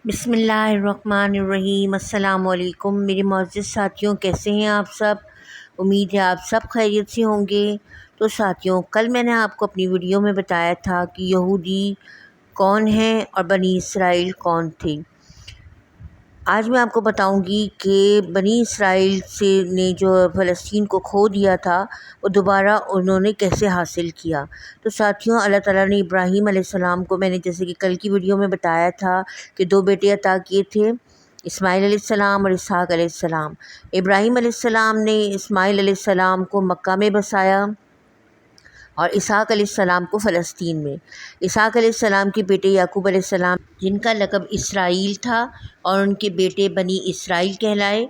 بسم اللہ الرحمن الرحیم۔ السلام علیکم میرے معزز ساتھیوں، کیسے ہیں آپ سب؟ امید ہے آپ سب خیریت سے ہوں گے۔ تو ساتھیوں، کل میں نے آپ کو اپنی ویڈیو میں بتایا تھا کہ یہودی کون ہیں اور بنی اسرائیل کون تھے۔ آج میں آپ کو بتاؤں گی کہ بنی اسرائیل نے جو فلسطین کو کھو دیا تھا وہ دوبارہ انہوں نے کیسے حاصل کیا۔ تو ساتھیوں، اللہ تعالیٰ نے ابراہیم علیہ السلام کو، میں نے جیسے کہ کل کی ویڈیو میں بتایا تھا کہ 2 بیٹے عطا کیے تھے، اسماعیل علیہ السلام اور اسحاق علیہ السلام۔ ابراہیم علیہ السلام نے اسماعیل علیہ السلام کو مکہ میں بسایا اور اسحاق علیہ السلام کو فلسطین میں۔ اسحاق علیہ السلام کے بیٹے یعقوب علیہ السلام، جن کا لقب اسرائیل تھا، اور ان کے بیٹے بنی اسرائیل کہلائے،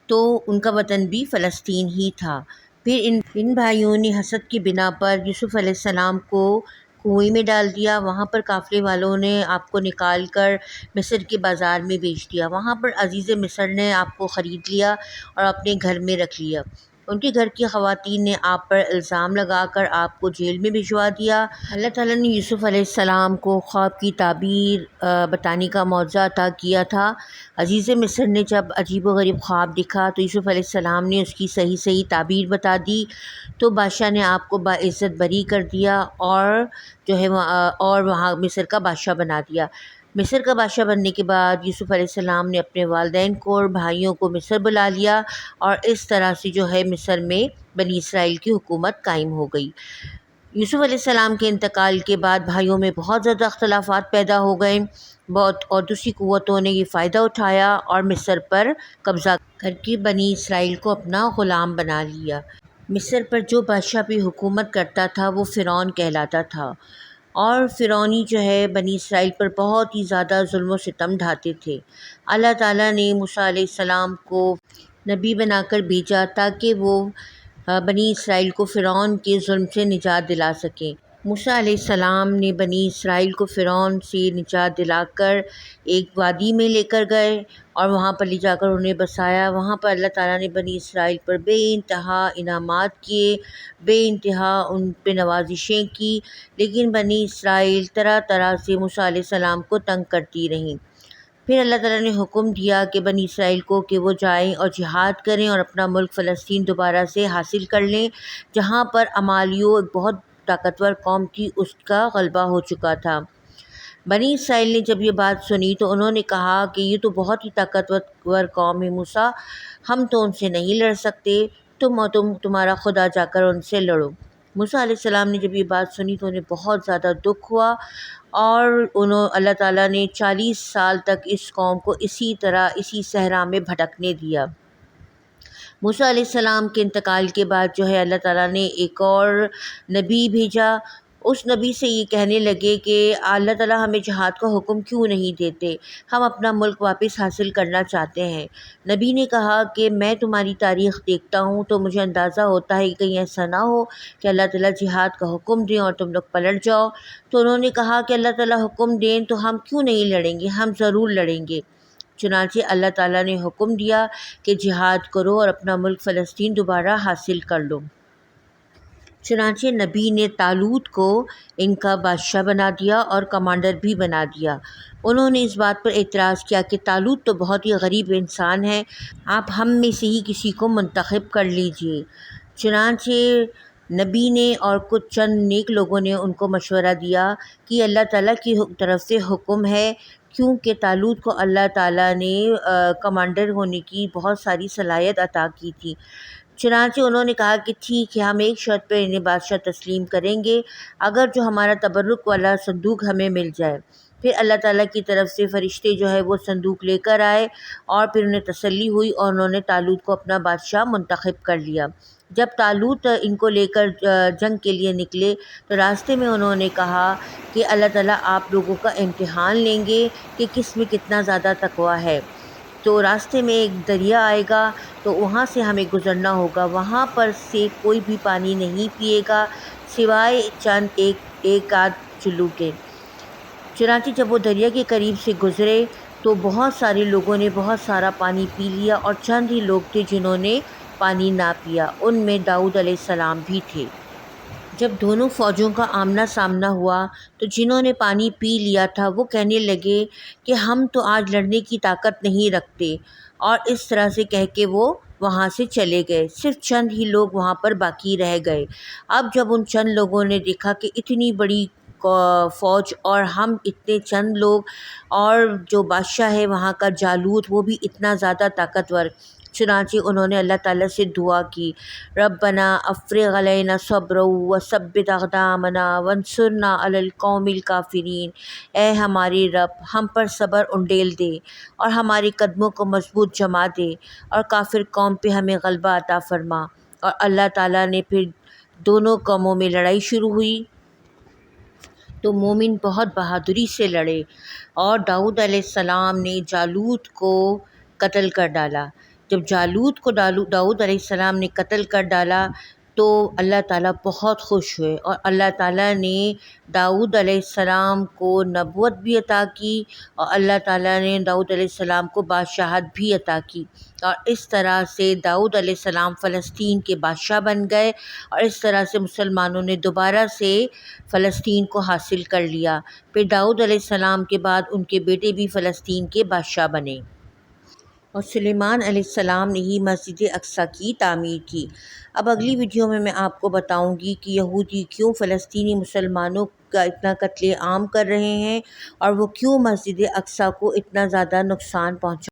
تو ان کا وطن بھی فلسطین ہی تھا۔ پھر ان بھائیوں نے حسد کی بنا پر یوسف علیہ السلام کو کنویں میں ڈال دیا۔ وہاں پر قافلے والوں نے آپ کو نکال کر مصر کے بازار میں بیچ دیا۔ وہاں پر عزیز مصر نے آپ کو خرید لیا اور اپنے گھر میں رکھ لیا۔ ان کے گھر کی خواتین نے آپ پر الزام لگا کر آپ کو جیل میں بھجوا دیا۔ اللہ تعالیٰ نے یوسف علیہ السلام کو خواب کی تعبیر بتانے کا معجزہ عطا کیا تھا۔ عزیز مصر نے جب عجیب و غریب خواب دیکھا تو یوسف علیہ السلام نے اس کی صحیح تعبیر بتا دی، تو بادشاہ نے آپ کو باعزت بری کر دیا اور وہاں مصر کا بادشاہ بنا دیا۔ مصر کا بادشاہ بننے کے بعد یوسف علیہ السلام نے اپنے والدین کو اور بھائیوں کو مصر بلا لیا، اور اس طرح سے مصر میں بنی اسرائیل کی حکومت قائم ہو گئی۔ یوسف علیہ السلام کے انتقال کے بعد بھائیوں میں بہت زیادہ اختلافات پیدا ہو گئے، اور دوسری قوتوں نے یہ فائدہ اٹھایا اور مصر پر قبضہ کر کے بنی اسرائیل کو اپنا غلام بنا لیا۔ مصر پر جو بادشاہ بھی حکومت کرتا تھا وہ فرعون کہلاتا تھا، اور فرعونی بنی اسرائیل پر بہت ہی زیادہ ظلم و ستم ڈھاتے تھے۔ اللہ تعالیٰ نے موسیٰ علیہ السلام کو نبی بنا کر بھیجا تاکہ وہ بنی اسرائیل کو فرعون کے ظلم سے نجات دلا سکیں۔ موسیٰ علیہ السلام نے بنی اسرائیل کو فرعون سے نجات دلا کر ایک وادی میں لے کر گئے اور وہاں پر لے جا کر انہیں بسایا۔ وہاں پر اللہ تعالیٰ نے بنی اسرائیل پر بے انتہا انعامات کیے، بے انتہا ان پہ نوازشیں کی، لیکن بنی اسرائیل طرح طرح سے موسیٰ علیہ السلام کو تنگ کرتی رہیں۔ پھر اللہ تعالیٰ نے حکم دیا کہ بنی اسرائیل کو کہ وہ جائیں اور جہاد کریں اور اپنا ملک فلسطین دوبارہ سے حاصل کر لیں، جہاں پر عمالیوں ایک بہت طاقتور قوم تھی، اس کا غلبہ ہو چکا تھا۔ بنی اسرائیل نے جب یہ بات سنی تو انہوں نے کہا کہ یہ تو بہت ہی طاقتور قوم ہے موسیٰ، ہم تو ان سے نہیں لڑ سکتے، تمہارا خدا جا کر ان سے لڑو۔ موسیٰ علیہ السلام نے جب یہ بات سنی تو انہیں بہت زیادہ دکھ ہوا، اور اللہ تعالیٰ نے 40 سال تک اس قوم کو اسی طرح اسی صحرا میں بھٹکنے دیا۔ موسیٰ علیہ السلام کے انتقال کے بعد اللہ تعالیٰ نے ایک اور نبی بھیجا۔ اس نبی سے یہ کہنے لگے کہ اللہ تعالیٰ ہمیں جہاد کا حکم کیوں نہیں دیتے، ہم اپنا ملک واپس حاصل کرنا چاہتے ہیں۔ نبی نے کہا کہ میں تمہاری تاریخ دیکھتا ہوں تو مجھے اندازہ ہوتا ہے کہ کہیں ایسا نہ ہو کہ اللہ تعالیٰ جہاد کا حکم دیں اور تم لوگ پلٹ جاؤ۔ تو انہوں نے کہا کہ اللہ تعالیٰ حکم دیں تو ہم کیوں نہیں لڑیں گے، ہم ضرور لڑیں گے۔ چنانچہ اللہ تعالیٰ نے حکم دیا کہ جہاد کرو اور اپنا ملک فلسطین دوبارہ حاصل کر لو۔ چنانچہ نبی نے طالوت کو ان کا بادشاہ بنا دیا اور کمانڈر بھی بنا دیا۔ انہوں نے اس بات پر اعتراض کیا کہ طالوت تو بہت ہی غریب انسان ہے، آپ ہم میں سے ہی کسی کو منتخب کر لیجئے۔ چنانچہ نبی نے اور کچھ چند نیک لوگوں نے ان کو مشورہ دیا کہ اللہ تعالیٰ کی طرف سے حکم ہے، کیونکہ طالوت کو اللہ تعالیٰ نے کمانڈر ہونے کی بہت ساری صلاحیت عطا کی تھی۔ چنانچہ انہوں نے کہا کہ ٹھیک ہے، ہم ایک شرط پہ انہیں بادشاہ تسلیم کریں گے، اگر جو ہمارا تبرک والا صندوق ہمیں مل جائے۔ پھر اللہ تعالیٰ کی طرف سے فرشتے وہ صندوق لے کر آئے، اور پھر انہیں تسلی ہوئی اور انہوں نے طالوت کو اپنا بادشاہ منتخب کر لیا۔ جب طالوت ان کو لے کر جنگ کے لیے نکلے تو راستے میں انہوں نے کہا کہ اللہ تعالیٰ آپ لوگوں کا امتحان لیں گے کہ کس میں کتنا زیادہ تقویٰ ہے۔ تو راستے میں ایک دریا آئے گا تو وہاں سے ہمیں گزرنا ہوگا، وہاں پر سے کوئی بھی پانی نہیں پیے گا سوائے چند ایک آدھ چلو کے۔ چنانچہ جب وہ دریا کے قریب سے گزرے تو بہت سارے لوگوں نے بہت سارا پانی پی لیا، اور چند ہی لوگ تھے جنہوں نے پانی نہ پیا، ان میں داؤد علیہ السلام بھی تھے۔ جب دونوں فوجوں کا آمنا سامنا ہوا تو جنہوں نے پانی پی لیا تھا وہ کہنے لگے کہ ہم تو آج لڑنے کی طاقت نہیں رکھتے، اور اس طرح سے کہہ کے وہ وہاں سے چلے گئے۔ صرف چند ہی لوگ وہاں پر باقی رہ گئے۔ اب جب ان چند لوگوں نے دیکھا کہ اتنی بڑی فوج اور ہم اتنے چند لوگ، اور جو بادشاہ ہے وہاں کا جالوت وہ بھی اتنا زیادہ طاقتور، چنانچہ انہوں نے اللہ تعالیٰ سے دعا کی، ربنا افرغ علینا صبرا وثبت اقدامنا وانصرنا علی القوم الکافرین۔ اے ہمارے رب، ہم پر صبر انڈیل دے اور ہمارے قدموں کو مضبوط جما دے، اور کافر قوم پہ ہمیں غلبہ عطا فرما۔ اور اللہ تعالیٰ نے پھر دونوں قوموں میں لڑائی شروع ہوئی تو مومن بہت بہادری سے لڑے، اور داؤد علیہ السلام نے جالوت کو قتل کر ڈالا۔ جب جالوت کو داؤد علیہ السلام نے قتل کر ڈالا تو اللہ تعالیٰ بہت خوش ہوئے، اور اللہ تعالیٰ نے داؤد علیہ السلام کو نبوت بھی عطا کی، اور اللہ تعالیٰ نے داؤد علیہ السلام کو بادشاہت بھی عطا کی، اور اس طرح سے داؤد علیہ السلام فلسطین کے بادشاہ بن گئے، اور اس طرح سے مسلمانوں نے دوبارہ سے فلسطین کو حاصل کر لیا۔ پھر داؤد علیہ السلام کے بعد ان کے بیٹے بھی فلسطین کے بادشاہ بنے، اور سلیمان علیہ السلام نے ہی مسجد اقصیٰ کی تعمیر کی۔ اب اگلی ویڈیو میں آپ کو بتاؤں گی کہ یہودی کیوں فلسطینی مسلمانوں کا اتنا قتل عام کر رہے ہیں، اور وہ کیوں مسجد اقصیٰ کو اتنا زیادہ نقصان پہنچا